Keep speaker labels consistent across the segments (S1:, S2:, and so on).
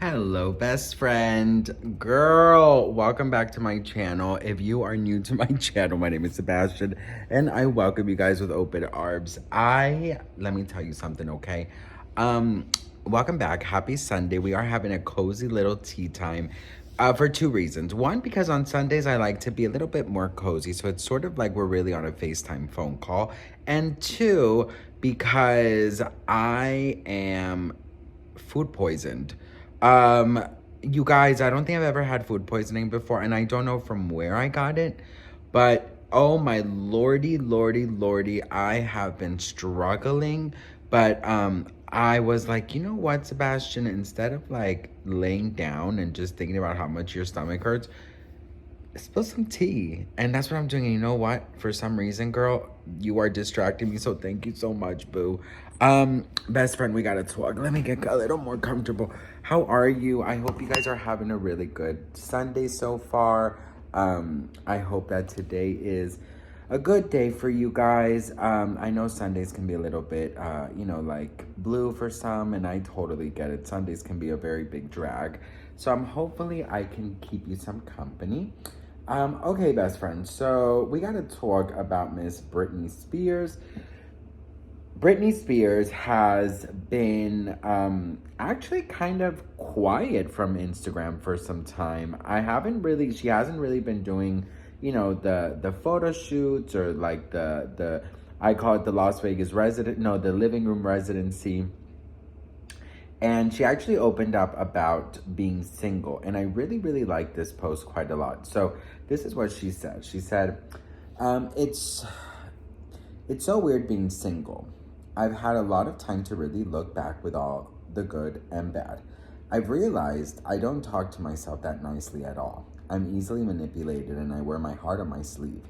S1: Hello, best friend. Girl, welcome back to my channel. If you are new to my channel, my name is Sebastian, and I welcome you guys with open arms. Let me tell you something, okay? Welcome back. Happy Sunday. We are having a cozy little tea time. For two reasons. One, because on Sundays I like to be a little bit more cozy, so it's sort of like we're really on a FaceTime phone call. And two, because I am food poisoned. Um, you guys, I don't think I've ever had food poisoning before, and I don't know from where I got it, but oh my lordy, lordy, lordy, I have been struggling. But I was like, you know what, Sebastian, instead of like laying down and just thinking about how much your stomach hurts, spill some tea. And that's what I'm doing. And you know what? For some reason, girl, you are distracting me. So thank you so much, boo. Best friend, we gotta talk. Let me get a little more comfortable. How are you? I hope you guys are having a really good Sunday so far. I hope that today is a good day for you guys. I know Sundays can be a little bit, like blue for some, and I totally get it. Sundays can be a very big drag. So hopefully I can keep you some company. Okay, best friend. So we gotta talk about Miss Britney Spears. Britney Spears has been actually kind of quiet from Instagram for some time. She hasn't really been doing, the photo shoots or like the I call it the Las Vegas the living room residency. And she actually opened up about being single. And I really, really like this post quite a lot. So this is what she said. She said, it's so weird being single. I've had a lot of time to really look back with all the good and bad. I've realized I don't talk to myself that nicely at all. I'm easily manipulated and I wear my heart on my sleeve.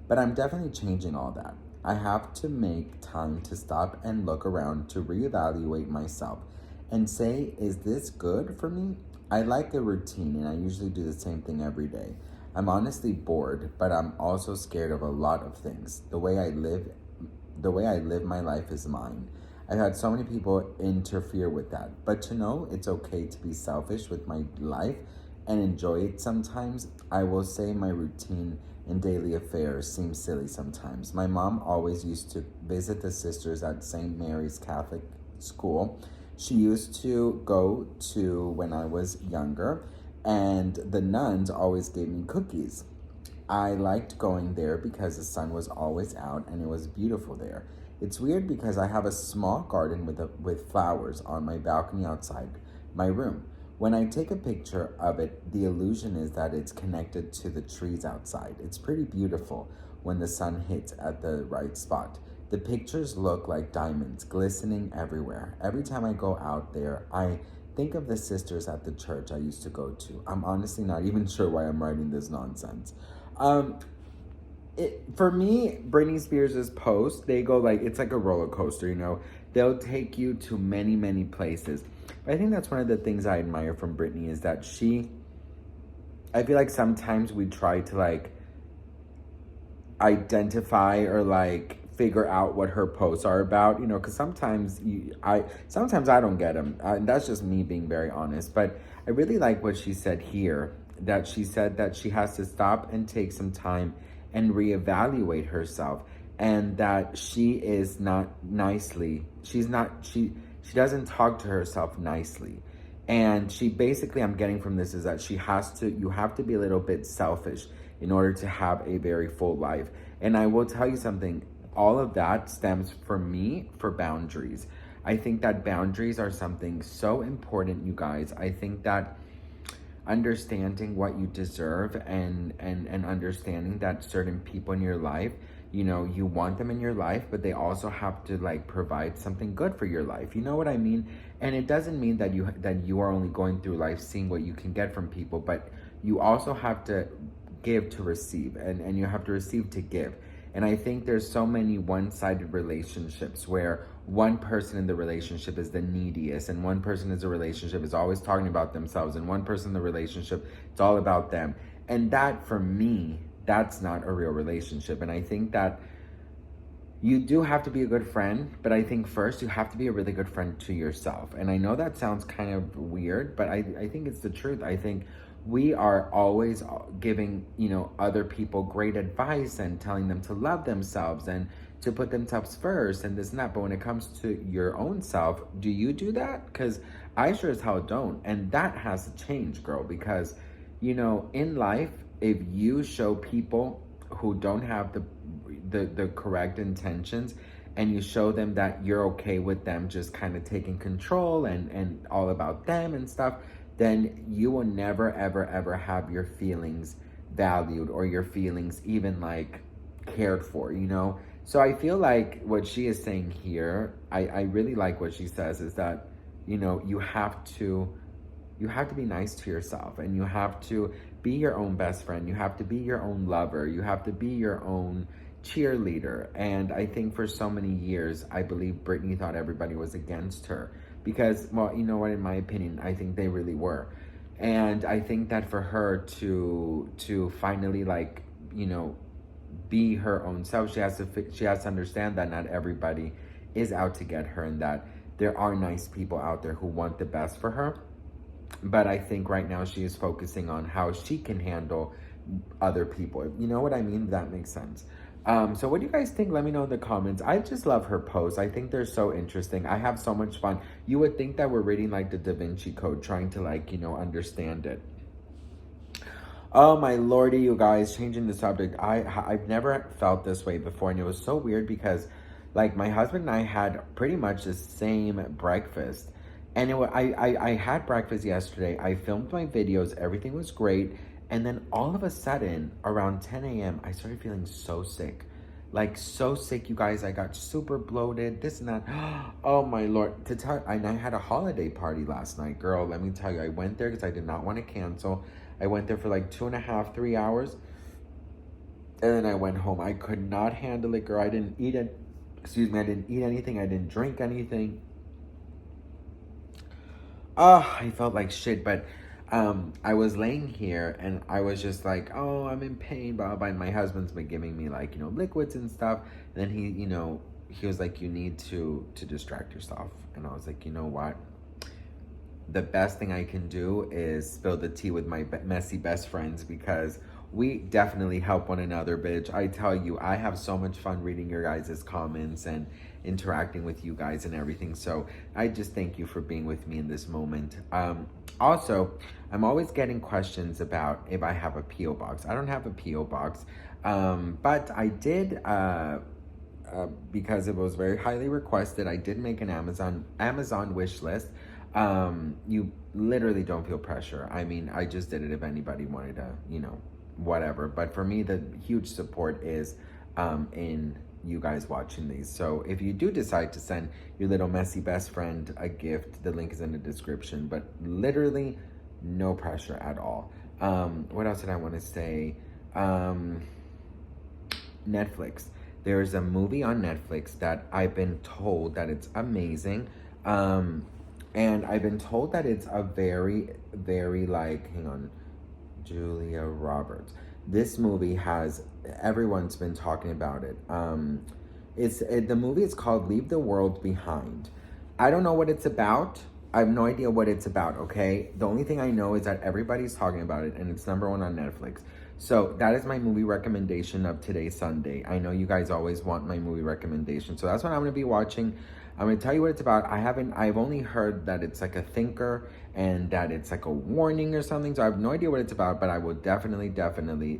S1: But I'm definitely changing all that. I have to make time to stop and look around to reevaluate myself and say, is this good for me? I like a routine and I usually do the same thing every day. I'm honestly bored, but I'm also scared of a lot of things. The way I live my life is mine. I've had so many people interfere with that, but to know it's okay to be selfish with my life and enjoy it sometimes, I will say my routine and daily affairs seem silly sometimes. My mom always used to visit the sisters at St. Mary's Catholic School. She used to go to when I was younger, and the nuns always gave me cookies. I liked going there because the sun was always out and it was beautiful there. It's weird because I have a small garden with flowers on my balcony outside my room. When I take a picture of it, the illusion is that it's connected to the trees outside. It's pretty beautiful when the sun hits at the right spot. The pictures look like diamonds, glistening everywhere. Every time I go out there, I think of the sisters at the church I used to go to. I'm honestly not even sure why I'm writing this nonsense. For me, Britney Spears' posts, they go like, it's like a roller coaster, They'll take you to many, many places. But I think that's one of the things I admire from Britney is that I feel like sometimes we try to like identify or like figure out what her posts are about, because sometimes I don't get them. That's just me being very honest. But I really like what she said here, that she said that she has to stop and take some time and reevaluate herself, and that she doesn't talk to herself nicely. And she basically, I'm getting from this is that you have to be a little bit selfish in order to have a very full life. And I will tell you something, all of that stems for me for boundaries. I think that boundaries are something so important, you guys. I think that understanding what you deserve and understanding that certain people in your life, you want them in your life, but they also have to like provide something good for your life. You know what I mean? And it doesn't mean that you are only going through life seeing what you can get from people, but you also have to give to receive, and you have to receive to give. And I think there's so many one-sided relationships where one person in the relationship is the neediest, and one person in the relationship is always talking about themselves, and one person in the relationship, it's all about them. And that, for me, that's not a real relationship. And I think that, you do have to be a good friend, but I think first you have to be a really good friend to yourself. And I know that sounds kind of weird, but I think it's the truth. I think we are always giving, you know, other people great advice and telling them to love themselves and to put themselves first and this and that. But when it comes to your own self, do you do that? Because I sure as hell don't. And that has to change, girl, because, you know, in life, if you show people who don't have the correct intentions and you show them that you're okay with them just kind of taking control and all about them and stuff, then you will never ever ever have your feelings valued or your feelings even like cared for, you know. So I feel like what she is saying here, I really like what she says, is that, you know, you have to be nice to yourself, and you have to be your own best friend. You have to be your own lover. You have to be your own cheerleader. And I think for so many years, I believe Britney thought everybody was against her because, well, you know what, in my opinion, I think they really were. And I think that for her to finally, like, you know, be her own self, she has to understand that not everybody is out to get her, and that there are nice people out there who want the best for her. But I think right now she is focusing on how she can handle other people. You know what I mean? That makes sense. So what do you guys think? Let me know in the comments. I just love her posts. I think they're so interesting. I have so much fun. You would think that we're reading like the Da Vinci Code, trying to, like, you know, understand it. Oh my lordy, you guys, changing the subject. I've never felt this way before, and it was so weird because, like, my husband and I had pretty much the same breakfast. And I had breakfast yesterday. I filmed my videos. Everything was great. And then all of a sudden, around 10 a.m., I started feeling so sick. Like, so sick, you guys. I got super bloated, this and that. Oh, my Lord. And I had a holiday party last night, girl. Let me tell you, I went there because I did not want to cancel. I went there for like 2.5, 3 hours. And then I went home. I could not handle it, girl. I didn't eat it. Excuse me. I didn't eat anything. I didn't drink anything. Oh, I felt like shit, but I was laying here and I was just like, oh, I'm in pain, blah, blah. And my husband's been giving me, like, you know, liquids and stuff. And then he, you know, he was like, you need to distract yourself. And I was like, you know what? The best thing I can do is spill the tea with my messy best friends, because we definitely help one another, bitch. I tell you, I have so much fun reading your guys' comments and interacting with you guys and everything. So I just thank you for being with me in this moment. Also, I'm always getting questions about if I have a P.O. box. I don't have a P.O. box, but I did, because it was very highly requested, I did make an Amazon wish list. You literally don't feel pressure. I mean, I just did it if anybody wanted to, you know, whatever. But for me, the huge support is in you guys watching these. So if you do decide to send your little messy best friend a gift, the link is in the description, but literally no pressure at all. What else did I want to say? Netflix. There's a movie on Netflix that I've been told that it's amazing. And I've been told that it's a very, very, like, hang on, Julia Roberts. This movie everyone's been talking about it. The movie is called Leave the World Behind. I don't know what it's about. I have no idea what it's about, okay? The only thing I know is that everybody's talking about it, and it's #1 on Netflix. So that is my movie recommendation of today, Sunday. I know you guys always want my movie recommendation, so that's what I'm going to be watching. I'm going to tell you what it's about. I've only heard that it's like a thinker and that it's like a warning or something. So I have no idea what it's about, but I will definitely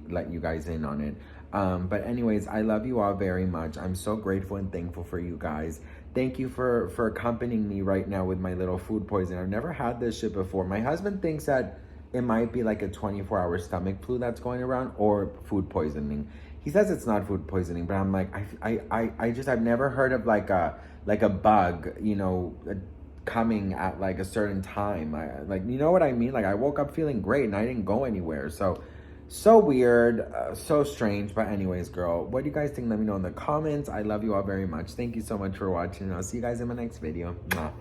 S1: let you guys in on it. But anyways, I love you all very much. I'm so grateful and thankful for you guys. Thank you for accompanying me right now with my little food poisoning. I've never had this shit before. My husband thinks that it might be like a 24-hour stomach flu that's going around or food poisoning. He says it's not food poisoning, but I'm like, I've never heard of like a bug, you know, coming at like a certain time. Like, you know what I mean? Like, I woke up feeling great and I didn't go anywhere. So weird, so strange. But anyways, girl, what do you guys think? Let me know in the comments. I love you all very much. Thank you so much for watching. I'll see you guys in my next video. Mwah.